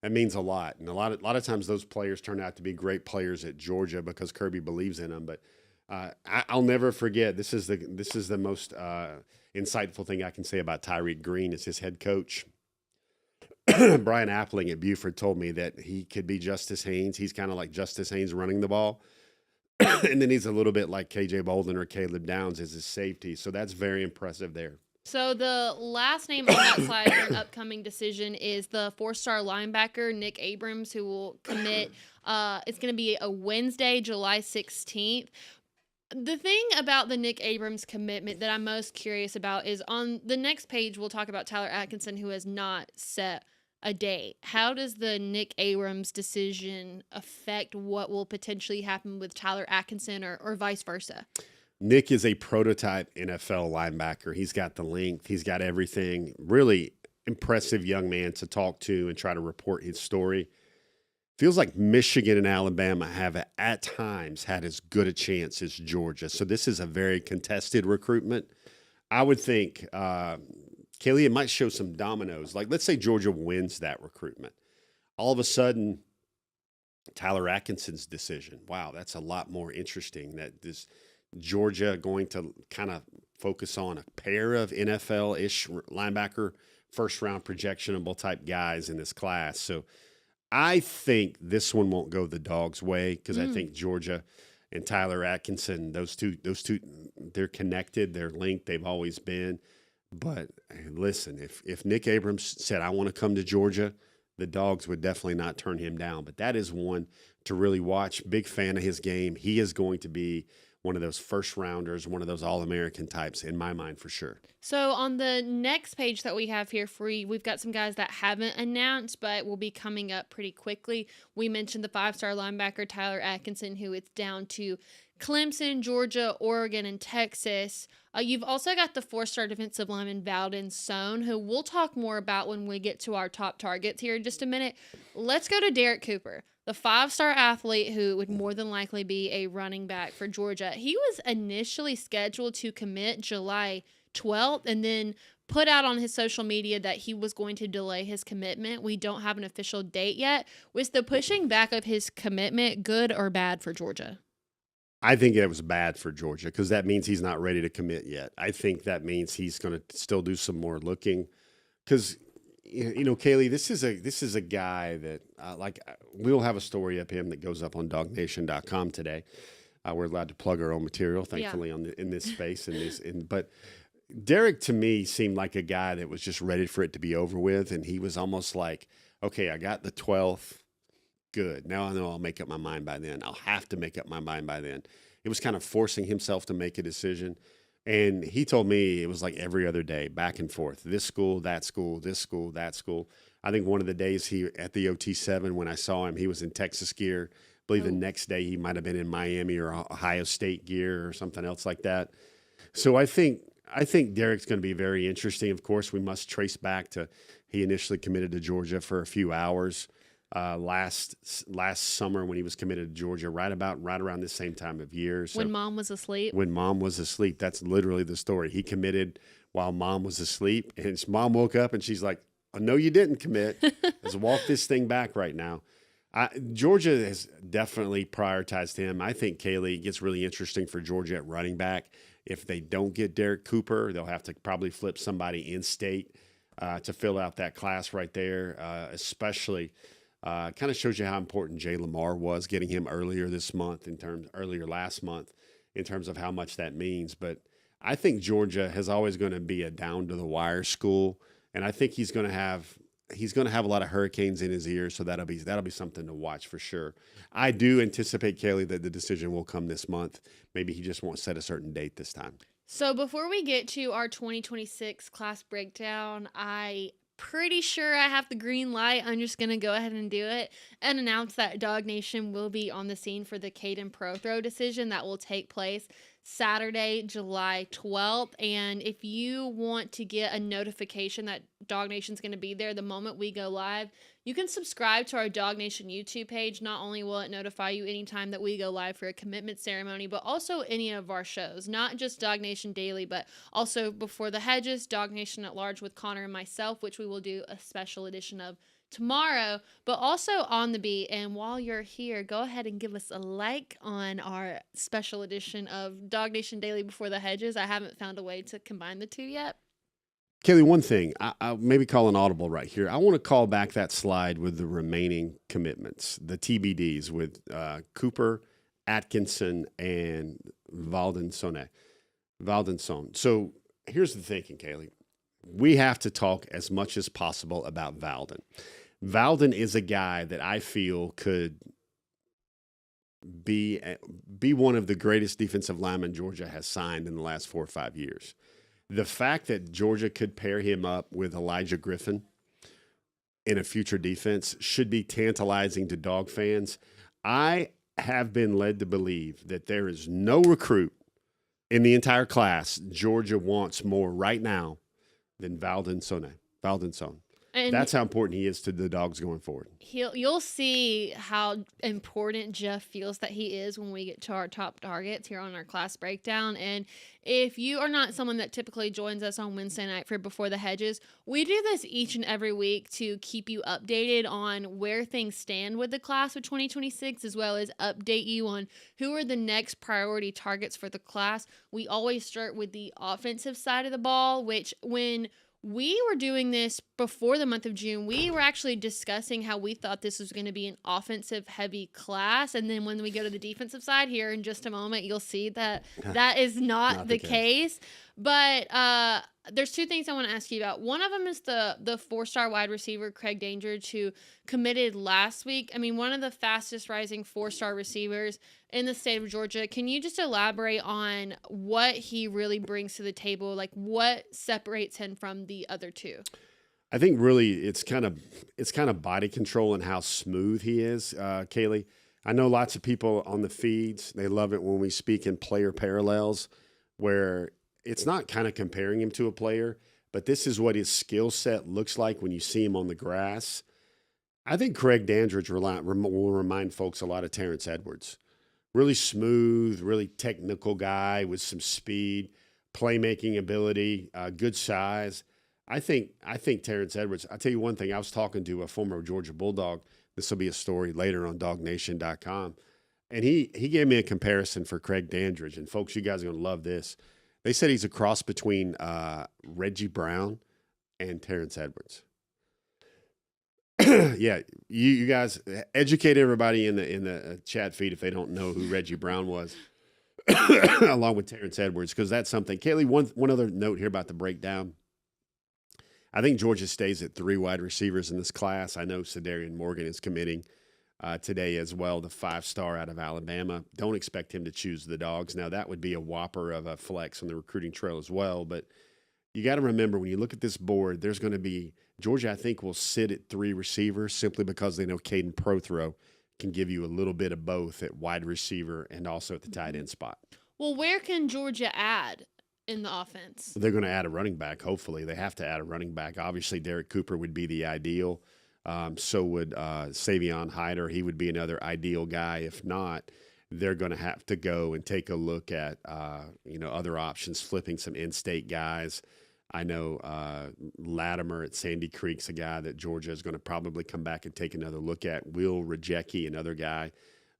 Speaker 4: That means a lot. And a lot of times those players turn out to be great players at Georgia because Kirby believes in them. But I'll never forget, this is the most insightful thing I can say about Tyreek Green is his head coach. Brian Appling at Buford told me that he could be Justice Haynes. He's kind of like Justice Haynes running the ball. And then he's a little bit like KJ Bolden or Caleb Downs as his safety. So that's very impressive there.
Speaker 3: So the last name on that slide for an upcoming decision is the 4-star linebacker, Nick Abrams, who will commit. It's going to be a Wednesday, July 16th. The thing about the Nick Abrams commitment that I'm most curious about is on the next page, we'll talk about Tyler Atkinson, who has not set a date. How does the Nick Abrams decision affect what will potentially happen with Tyler Atkinson or vice versa?
Speaker 4: Nick is a prototype NFL linebacker. He's got the length. He's got everything. Really, impressive young man to talk to and try to report his story. Feels like Michigan and Alabama have at times had as good a chance as Georgia. So this is a very contested recruitment. I would think, Kaylee, it might show some dominoes. Like, let's say Georgia wins that recruitment. All of a sudden, Tyler Atkinson's decision. Wow, that's a lot more interesting. That this Georgia going to kind of focus on a pair of NFL-ish linebacker, first-round projectionable type guys in this class. So I think this one won't go the Dawgs' way because I think Georgia and Tyler Atkinson, those two, they're connected, they're linked, they've always been. But listen, if Nick Abrams said, I want to come to Georgia, the Dawgs would definitely not turn him down. But that is one to really watch. Big fan of his game. He is going to be one of those first rounders, one of those All-American types in my mind for sure.
Speaker 3: So on the next page that we have here for you, we've got some guys that haven't announced but will be coming up pretty quickly. We mentioned the 5-star linebacker Tyler Atkinson, who it's down to Clemson, Georgia, Oregon, and Texas. You've also got the 4-star defensive lineman Valdon Sohn, who we'll talk more about when we get to our top targets here in just a minute. Let's go to Derek Cooper, the 5-star athlete who would more than likely be a running back for Georgia. He was initially scheduled to commit July 12th and then put out on his social media that he was going to delay his commitment. We don't have an official date yet. Was the pushing back of his commitment good or bad for Georgia?
Speaker 4: I think it was bad for Georgia because that means he's not ready to commit yet. I think that means he's going to still do some more looking because, you know, Kaylee, this is a guy that we'll have a story of him that goes up on DawgNation.com today. We're allowed to plug our own material, thankfully, in this space. But Derek, to me, seemed like a guy that was just ready for it to be over with, and he was almost like, okay, I got the 12th. Good. Now I know I'll make up my mind by then. I'll have to make up my mind by then. It was kind of forcing himself to make a decision. And he told me it was like every other day, back and forth. This school, that school, this school, that school. I think one of the days at the OT7 when I saw him, he was in Texas gear. I believe the next day he might have been in Miami or Ohio State gear or something else like that. So I think Derek's going to be very interesting. Of course, we must trace back to he initially committed to Georgia for a few hours. Last summer when he was committed to Georgia, right around the same time of year. So
Speaker 3: when mom was asleep.
Speaker 4: When mom was asleep. That's literally the story. He committed while mom was asleep, and his mom woke up and she's like, oh, no, you didn't commit. Let's walk this thing back right now. Georgia has definitely prioritized him. I think Kaylee gets really interesting for Georgia at running back. If they don't get Derek Cooper, they'll have to probably flip somebody in state to fill out that class right there, especially kind of shows you how important Jay Lamar was, getting him earlier last month in terms of how much that means. But I think Georgia is always going to be a down to the wire school, and I think he's going to have a lot of hurricanes in his ears, so that'll be something to watch for sure. I do anticipate, Kaylee, that the decision will come this month. Maybe he just won't set a certain date this time.
Speaker 3: So before we get to our 2026 class breakdown, pretty sure I have the green light. I'm just going to go ahead and do it and announce that DawgNation will be on the scene for the Caden Pro Throw decision that will take place Saturday, July 12th. And if you want to get a notification that DawgNation's going to be there the moment we go live, you can subscribe to our DawgNation YouTube page. Not only will it notify you anytime that we go live for a commitment ceremony, but also any of our shows, not just DawgNation Daily, but also Before the Hedges, DawgNation at Large with Connor and myself, which we will do a special edition of tomorrow, but also On the Beat. And while you're here, go ahead and give us a like on our special edition of DawgNation Daily Before the Hedges. I haven't found a way to combine the two yet.
Speaker 4: Kaylee, one thing, I'll maybe call an audible right here. I want to call back that slide with the remaining commitments, the TBDs with Cooper, Atkinson, and Valdon Sohn. So here's the thinking, Kaylee. We have to talk as much as possible about Valdon. Valdon is a guy that I feel could be one of the greatest defensive linemen Georgia has signed in the last 4 or 5 years. The fact that Georgia could pair him up with Elijah Griffin in a future defense should be tantalizing to Dawg fans. I have been led to believe that there is no recruit in the entire class Georgia wants more right now than Valdon Sohn. Valdensson.
Speaker 3: And
Speaker 4: That's how important he is to the Dogs going forward.
Speaker 3: you'll see how important Jeff feels that he is when we get to our top targets here on our class breakdown. And if you are not someone that typically joins us on Wednesday night for Before the Hedges, we do this each and every week to keep you updated on where things stand with the class of 2026, as well as update you on who are the next priority targets for the class. We always start with the offensive side of the ball, which when we were doing this before the month of June, we were actually discussing how we thought this was going to be an offensive heavy class. And then when we go to the defensive side here in just a moment, you'll see that that is not the case. But there's two things I want to ask you about. One of them is the 4-star wide receiver, Craig Dandridge, who committed last week. I mean, one of the fastest rising 4-star receivers in the state of Georgia. Can you just elaborate on what he really brings to the table? Like, what separates him from the other two?
Speaker 4: I think really it's kind of body control and how smooth he is, Kaylee. I know lots of people on the feeds, they love it when we speak in player parallels, where it's not kind of comparing him to a player, but this is what his skill set looks like when you see him on the grass. I think Craig Dandridge will remind folks a lot of Terrence Edwards. Really smooth, really technical guy with some speed, playmaking ability, good size. I think Terrence Edwards, I'll tell you one thing. I was talking to a former Georgia Bulldog. This will be a story later on DawgNation.com. And he gave me a comparison for Craig Dandridge. And folks, you guys are going to love this. They said he's a cross between Reggie Brown and Terrence Edwards. Yeah, you guys educate everybody in the chat feed if they don't know who Reggie Brown was, along with Terrence Edwards, because that's something. Kaylee, one other note here about the breakdown. I think Georgia stays at 3 wide receivers in this class. I know Cedarian Morgan is committing today as well, the 5-star out of Alabama. Don't expect him to choose the Dogs. Now, that would be a whopper of a flex on the recruiting trail as well, but you got to remember when you look at this board, there's going to be Georgia, I think, will sit at 3 receivers simply because they know Caden Prothrow can give you a little bit of both at wide receiver and also at the tight end spot.
Speaker 3: Well, where can Georgia add in the offense?
Speaker 4: They're going to add a running back, hopefully. They have to add a running back. Obviously, Derek Cooper would be the ideal. So would Savion Hyder. He would be another ideal guy. If not, they're going to have to go and take a look at other options, flipping some in-state guys. I know Latimer at Sandy Creek's a guy that Georgia is going to probably come back and take another look at. Will Rajecki, another guy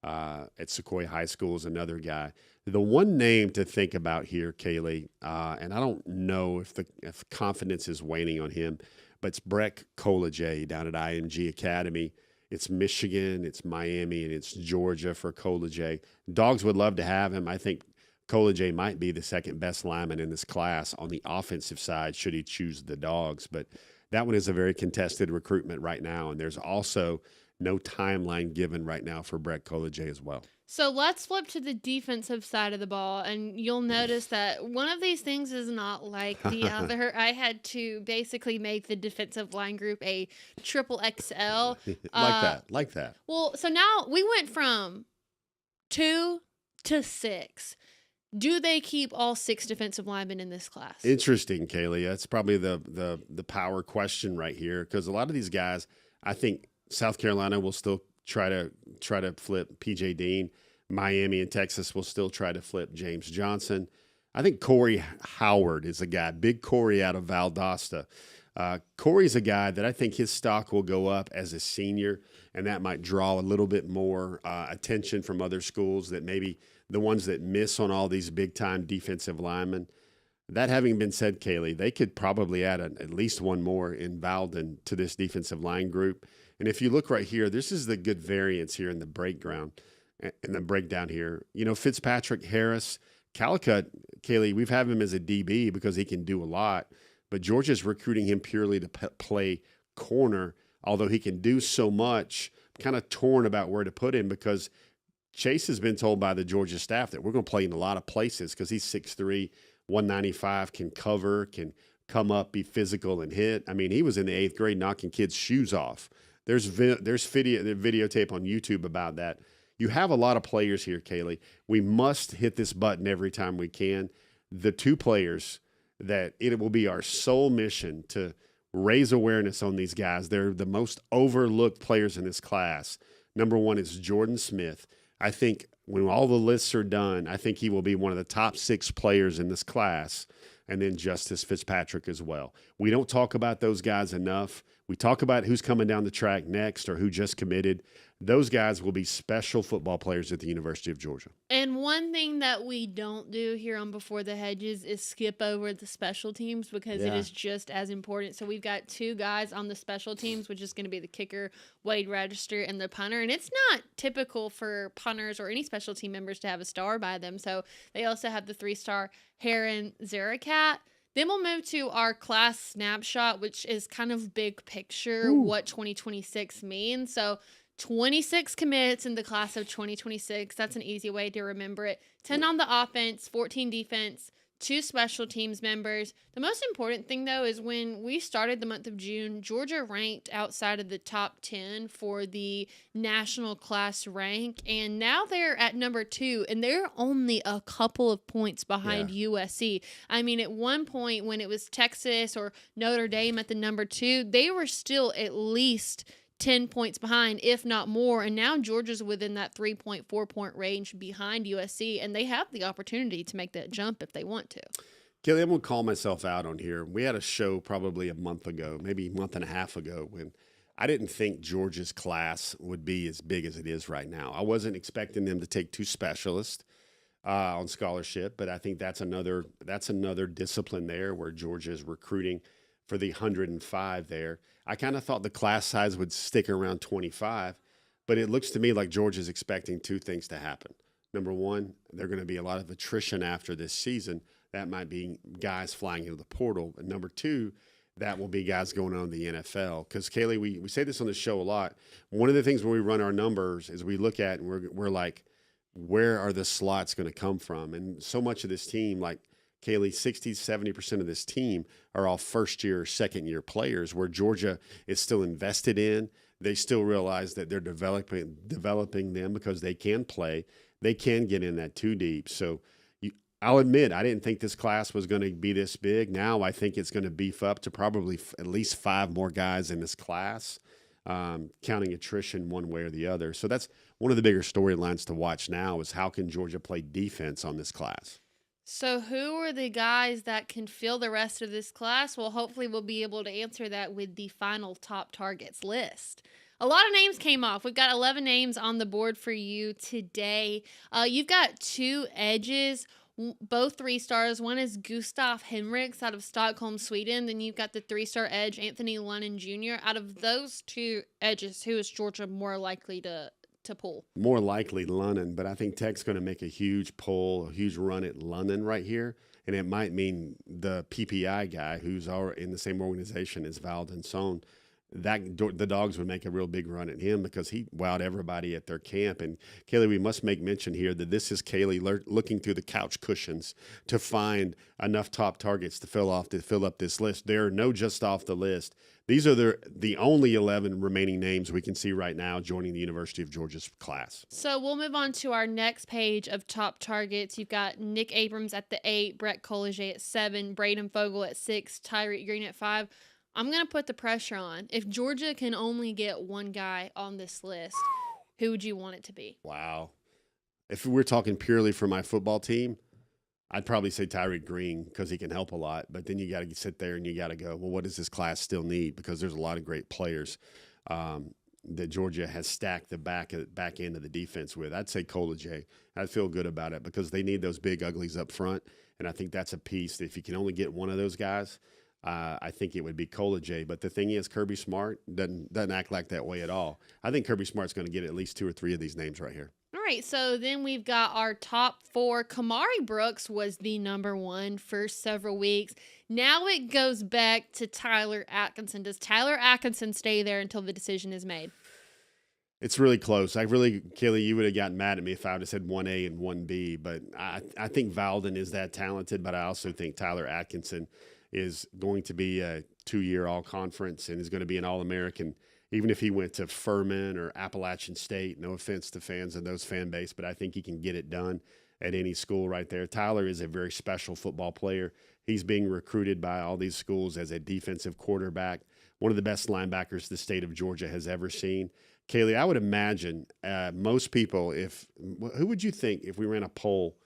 Speaker 4: at Sequoia High School, is another guy. The one name to think about here, Kaylee, and I don't know if confidence is waning on him, but it's Breck Colajay down at IMG Academy. It's Michigan, it's Miami, and it's Georgia for Colajay. Dogs would love to have him. I think Colajay might be the second best lineman in this class on the offensive side should he choose the Dogs. But that one is a very contested recruitment right now, and there's also no timeline given right now for Breck Colajay as well.
Speaker 3: So let's flip to the defensive side of the ball, and you'll notice that one of these things is not like the other. I had to basically make the defensive line group a triple XL.
Speaker 4: Like that.
Speaker 3: Well, so now we went from 2 to 6. Do they keep all 6 defensive linemen in this class?
Speaker 4: Interesting, Kaylee. That's probably the power question right here, because a lot of these guys, I think South Carolina will still try to flip P.J. Dean. Miami and Texas will still try to flip James Johnson. I think Corey Howard is a guy, big Corey out of Valdosta. Corey's a guy that I think his stock will go up as a senior, and that might draw a little bit more attention from other schools, that maybe the ones that miss on all these big-time defensive linemen. That having been said, Kaylee, they could probably add at least one more in Valden to this defensive line group. And if you look right here, this is the good variance here in the breakdown here. You know, Fitzpatrick, Harris, Calicut, Kaylee, we've had him as a DB because he can do a lot, but Georgia's recruiting him purely to play corner, although he can do so much. I'm kind of torn about where to put him because Chase has been told by the Georgia staff that we're going to play in a lot of places because he's 6'3", 195, can cover, can come up, be physical, and hit. I mean, he was in the 8th grade knocking kids' shoes off. There's videotape on YouTube about that. You have a lot of players here, Kaylee. We must hit this button every time we can. The 2 players that it will be our sole mission to raise awareness on these guys. They're the most overlooked players in this class. Number one is Jordan Smith. I think when all the lists are done, I think he will be one of the top 6 players in this class, and then Justice Fitzpatrick as well. We don't talk about those guys enough. We talk about who's coming down the track next or who just committed. Those guys will be special football players at the University of Georgia.
Speaker 3: And one thing that we don't do here on Before the Hedges is skip over the special teams because it is just as important. So we've got 2 guys on the special teams, which is going to be the kicker, Wade Register, and the punter. And it's not typical for punters or any special team members to have a star by them. So they also have the 3-star Heron Zerakat. Then we'll move to our class snapshot, which is kind of big picture what 2026 means. So 26 commits in the class of 2026. That's an easy way to remember it. 10 on the offense, 14 defense, 2 special teams members. The most important thing, though, is when we started the month of June, Georgia ranked outside of the top 10 for the national class rank, and now they're at number 2, and they're only a couple of points behind USC. I mean, at one point when it was Texas or Notre Dame at the number 2, they were still at least 10 points behind, if not more, and now Georgia's within that 3.4 point range behind USC, and they have the opportunity to make that jump if they want to.
Speaker 4: Kaylee, I'm going to call myself out on here. We had a show probably a month ago, maybe a month and a half ago, when I didn't think Georgia's class would be as big as it is right now. I wasn't expecting them to take 2 specialists on scholarship, but I think that's another discipline there where Georgia is recruiting for the 105 there. I kind of thought the class size would stick around 25, but it looks to me like Georgia's expecting 2 things to happen. Number one, there's going to be a lot of attrition after this season. That might be guys flying into the portal. And number 2, that will be guys going on in the NFL. Because, Kaylee, we say this on the show a lot. One of the things when we run our numbers is we look at and we're like, where are the slots going to come from? And so much of this team, like Kaylee, 60-70% of this team are all first-year, second-year players where Georgia is still invested in. They still realize that they're developing them because they can play. They can get in that 2 deep. So I'll admit I didn't think this class was going to be this big. Now I think it's going to beef up to probably at least 5 more guys in this class, counting attrition one way or the other. So that's one of the bigger storylines to watch now is how can Georgia play defense on this class?
Speaker 3: So who are the guys that can fill the rest of this class? Well, hopefully we'll be able to answer that with the final top targets list. A lot of names came off. We've got 11 names on the board for you today. You've got 2 edges, both 3-stars. One is Gustav Henriks out of Stockholm, Sweden. Then you've got the 3-star edge, Anthony Lunnan Jr. Out of those 2 edges, who is Georgia more likely to pull? More
Speaker 4: likely Lunnan, but I think Tech's going to make a huge pull, a huge run at Lunnan right here, and it might mean the PPI guy who's in the same organization as Valdenson. The Dawgs would make a real big run at him because he wowed everybody at their camp. And Kaylee, we must make mention here that this is Kaylee looking through the couch cushions to find enough top targets to fill up this list. There are no just off the list. These are the only 11 remaining names we can see right now joining the University of Georgia's class.
Speaker 3: So we'll move on to our next page of top targets. You've got Nick Abrams at the 8, Brett Colliget at 7, Braden Fogel at 6, Tyreek Green at 5. I'm going to put the pressure on. If Georgia can only get 1 guy on this list, who would you want it to be?
Speaker 4: Wow. If we're talking purely for my football team, I'd probably say Tyreek Green because he can help a lot. But then you got to sit there and you got to go, well, what does this class still need? Because there's a lot of great players that Georgia has stacked the back end of the defense with. I'd say Colliget. I'd feel good about it because they need those big uglies up front. And I think that's a piece that if you can only get one of those guys, I think it would be Colliget. But the thing is, Kirby Smart doesn't act like that way at all. I think Kirby Smart's going to get at least 2 or 3 of these names right here.
Speaker 3: All right, so then we've got our top 4. Kamari Brooks was the number 1 for several weeks. Now it goes back to Tyler Atkinson. Does Tyler Atkinson stay there until the decision is made?
Speaker 4: It's really close. Kaylee, you would have gotten mad at me if I would have said 1A and 1B. But I think Valden is that talented, but I also think Tyler Atkinson is going to be a 2-year all-conference and is going to be an All-American, even if he went to Furman or Appalachian State. No offense to fans of those fan base, but I think he can get it done at any school right there. Tyler is a very special football player. He's being recruited by all these schools as a defensive quarterback, one of the best linebackers the state of Georgia has ever seen. Kaylee, I would imagine most people, who would you think if we ran a poll,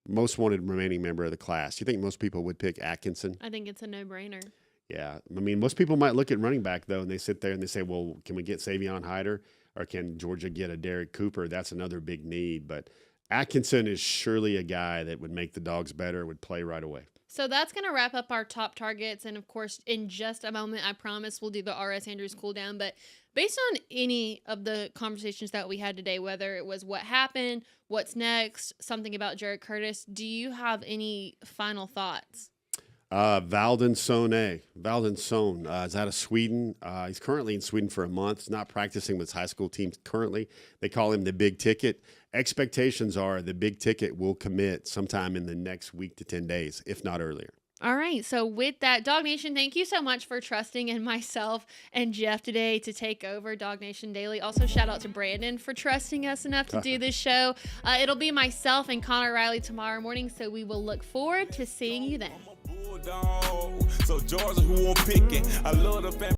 Speaker 4: most wanted remaining member of the class? Do you think most people would pick Atkinson?
Speaker 3: I think it's a no-brainer.
Speaker 4: Yeah. I mean, most people might look at running back, though, and they sit there and they say, well, can we get Savion Hyder or can Georgia get a Derek Cooper? That's another big need. But Atkinson is surely a guy that would make the Dogs better, would play right away.
Speaker 3: So that's going to wrap up our top targets. And, of course, in just a moment, I promise we'll do the R.S. Andrews cool down. But based on any of the conversations that we had today, whether it was what happened, what's next, something about Jared Curtis, do you have any final thoughts?
Speaker 4: Valden Son is out of Sweden. He's currently in Sweden for a month. He's not practicing with his high school team currently. They call him the big ticket. Expectations are the big ticket will commit sometime in the next week to 10 days, if not earlier.
Speaker 3: All right. So with that, DawgNation, thank you so much for trusting in myself and Jeff today to take over DawgNation Daily. Also, shout out to Brandon for trusting us enough to do this show. It'll be myself and Connor Riley tomorrow morning, so we will look forward to seeing you then.
Speaker 2: So Georgia, who won't pick it? I love the family.